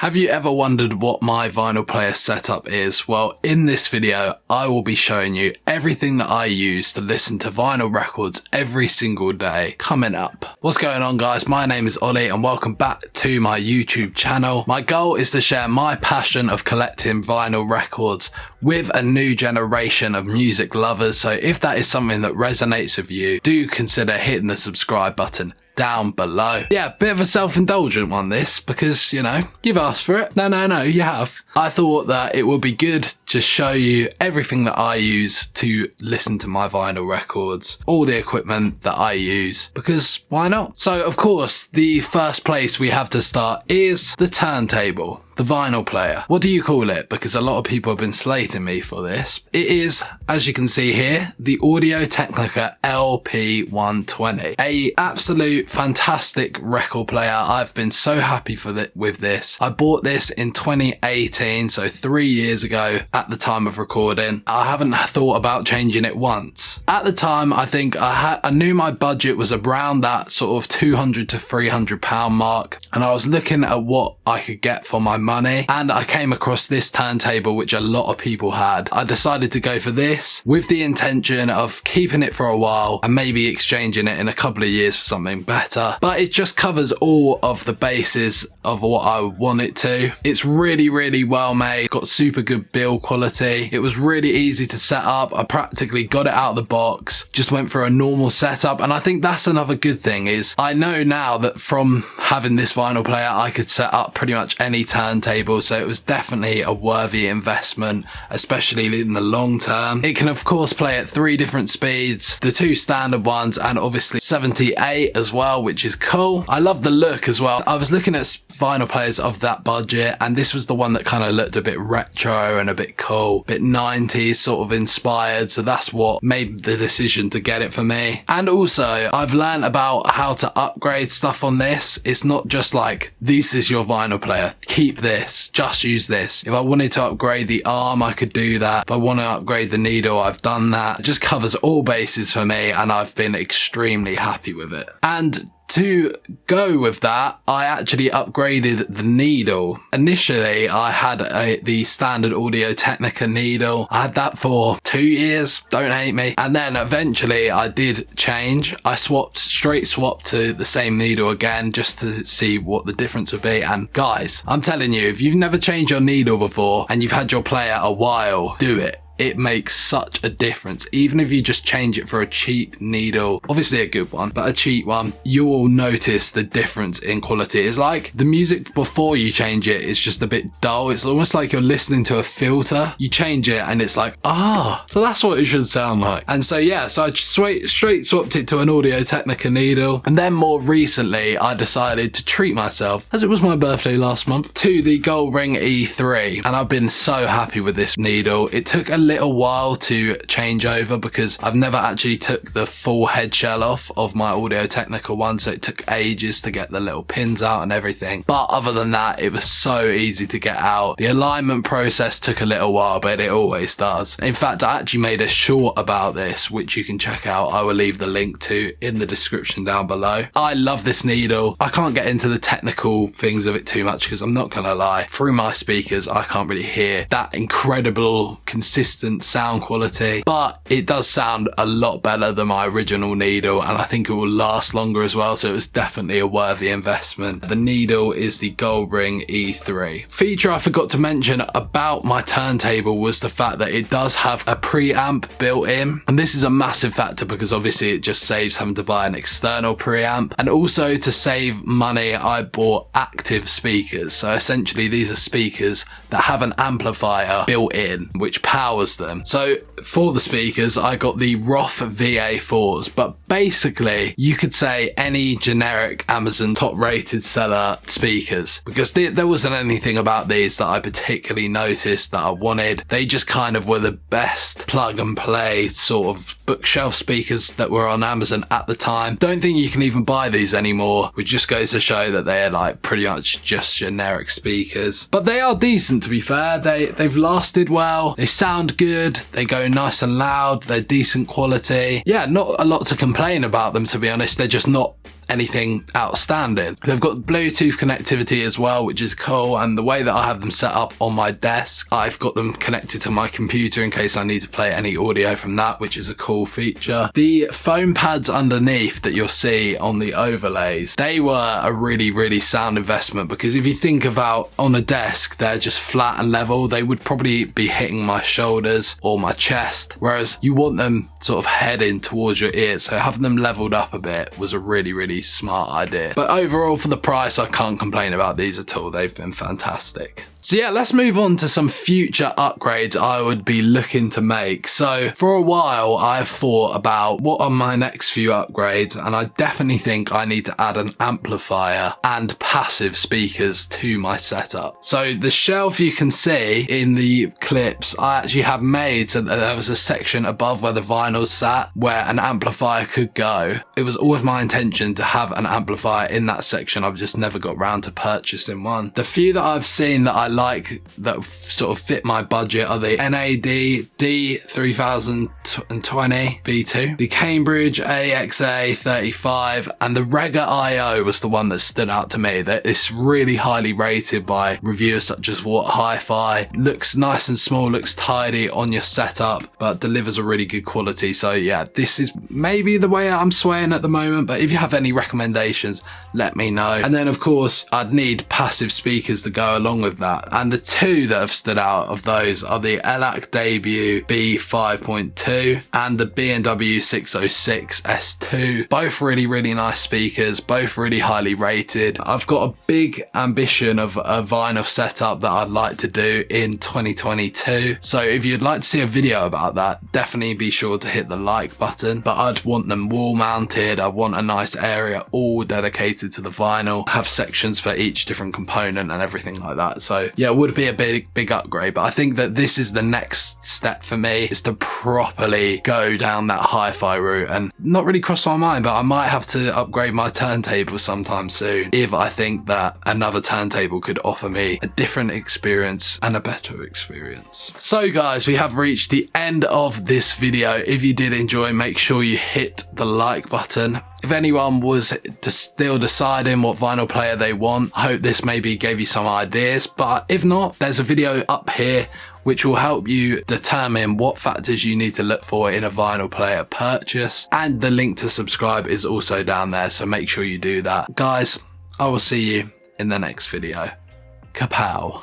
Have you ever wondered what my vinyl player setup is? Well, in this video, I will be showing you everything that I use to listen to vinyl records every single day coming up. What's going on, guys? My name is Ollie and welcome back to my YouTube channel. My goal is to share my passion of collecting vinyl records with a new generation of music lovers. So if that is something that resonates with you, do consider hitting the subscribe button down below. Yeah, bit of a self-indulgent one this, because, you know, you've asked for it. No, you have. I thought that it would be good to show you everything that I use to listen to my vinyl records, all the equipment that I use, because why not? So, of course, the first place we have to start is the turntable. The vinyl player. What do you call it? Because a lot of people have been slating me for this. It is, as you can see here, the Audio-Technica LP120. A absolute fantastic record player. I've been so happy with this. I bought this in 2018, so 3 years ago at the time of recording. I haven't thought about changing it once. At the time, I think I knew my budget was around that sort of £200 to £300 mark, and I was looking at what I could get for my money, and I came across this turntable which a lot of people had. I decided to go for this with the intention of keeping it for a while and maybe exchanging it in a couple of years for something better, but it just covers all of the bases of what I want it to. It's really well made, got super good build quality. It was really easy to set up. I practically got it out of the box, just went for a normal setup, and I think that's another good thing is I know now that from having this vinyl player I could set up pretty much any turntable, so it was definitely a worthy investment, especially in the long term. It can of course play at 3 different speeds, the 2 standard ones and obviously 78 as well, which is cool. I love the look as well. I was looking at vinyl players of that budget and this was the one that kind of looked a bit retro and a bit cool, a bit 90s sort of inspired, so that's what made the decision to get it for me. And also I've learned about how to upgrade stuff on this. It's not just like this is your vinyl player, keep this, just use this. If I wanted to upgrade the arm, I could do that. If I want to upgrade the needle, I've done that. It just covers all bases for me and I've been extremely happy with it. And to go with that, I actually upgraded the needle. Initially, I had the standard Audio-Technica needle. I had that for 2 years, don't hate me. And then eventually I did change. I straight swapped to the same needle again just to see what the difference would be. And guys, I'm telling you, if you've never changed your needle before and you've had your player a while, do it. It makes such a difference. Even if you just change it for a cheap needle, obviously a good one, but a cheap one, you will notice the difference in quality. It's like the music before you change it is just a bit dull. It's almost like you're listening to a filter. You change it and it's like, so that's what it should sound like. And so yeah, so I straight swapped it to an Audio-Technica needle. And then more recently, I decided to treat myself, as it was my birthday last month, to the Gold Ring E3. And I've been so happy with this needle. It took a little while to change over because I've never actually took the full head shell off of my Audio-Technica one, so it took ages to get the little pins out and everything. But other than that, it was so easy to get out. The alignment process took a little while, but it always does. In fact, I actually made a short about this, which you can check out. I will leave the link to in the description down below. I love this needle. I can't get into the technical things of it too much because I'm not gonna lie, through my speakers I can't really hear that incredible consistent sound quality, but it does sound a lot better than my original needle, and I think it will last longer as well, so it was definitely a worthy investment. The needle is the Gold Ring E3. Feature I forgot to mention about my turntable was the fact that it does have a preamp built in, and this is a massive factor because obviously it just saves having to buy an external preamp. And also to save money, I bought active speakers, so essentially these are speakers that have an amplifier built in which powers them. So for the speakers, I got the Roth VA4s, but basically you could say any generic Amazon top rated seller speakers, because there wasn't anything about these that I particularly noticed that I wanted. They just kind of were the best plug and play sort of bookshelf speakers that were on Amazon at the time. Don't think you can even buy these anymore, which just goes to show that they're like pretty much just generic speakers. But they are decent, to be fair. They've lasted well, they sound good, they go nice and loud, they're decent quality. Yeah, not a lot to complain about them, to be honest. They're just not anything outstanding. They've got Bluetooth connectivity as well, which is cool, and the way that I have them set up on my desk, I've got them connected to my computer in case I need to play any audio from that, which is a cool feature. The foam pads underneath that you'll see on the overlays, they were a really sound investment, because if you think about on a desk, they're just flat and level. They would probably be hitting my shoulders or my chest, whereas you want them sort of heading towards your ears, so having them leveled up a bit was a really smart idea. But overall, for the price, I can't complain about these at all. They've been fantastic. So yeah, let's move on to some future upgrades I would be looking to make. So for a while, I've thought about what are my next few upgrades, and I definitely think I need to add an amplifier and passive speakers to my setup. So the shelf you can see in the clips, I actually have made so that there was a section above where the vinyls sat where an amplifier could go. It was always my intention to have an amplifier in that section. I've just never got round to purchasing one. The few that I've seen that I like that sort of fit my budget are the NAD D3020 V2, the Cambridge AXA35, and the Rega IO was the one that stood out to me. That it's really highly rated by reviewers such as What Hi-Fi. Looks nice and small, looks tidy on your setup, but delivers a really good quality. So yeah, this is maybe the way I'm swaying at the moment, but if you have any recommendations, let me know. And then of course, I'd need passive speakers to go along with that. And the two that have stood out of those are the ELAC Debut B5.2 and the B&W 606 S2. Both really nice speakers, both really highly rated. I've got a big ambition of a vinyl setup that I'd like to do in 2022. So if you'd like to see a video about that, definitely be sure to hit the like button. But I'd want them wall mounted. I want a nice area all dedicated to the vinyl, have sections for each different component and everything like that. So yeah, it would be a big upgrade, but I think that this is the next step for me, is to properly go down that hi-fi route. And not really crossed my mind, but I might have to upgrade my turntable sometime soon if I think that another turntable could offer me a different experience and a better experience. So guys, we have reached the end of this video. If you did enjoy, make sure you hit the like button. If anyone was still deciding what vinyl player they want, I hope this maybe gave you some ideas, but if not, there's a video up here which will help you determine what factors you need to look for in a vinyl player purchase, and the link to subscribe is also down there, so make sure you do that. Guys, I will see you in the next video. Kapow.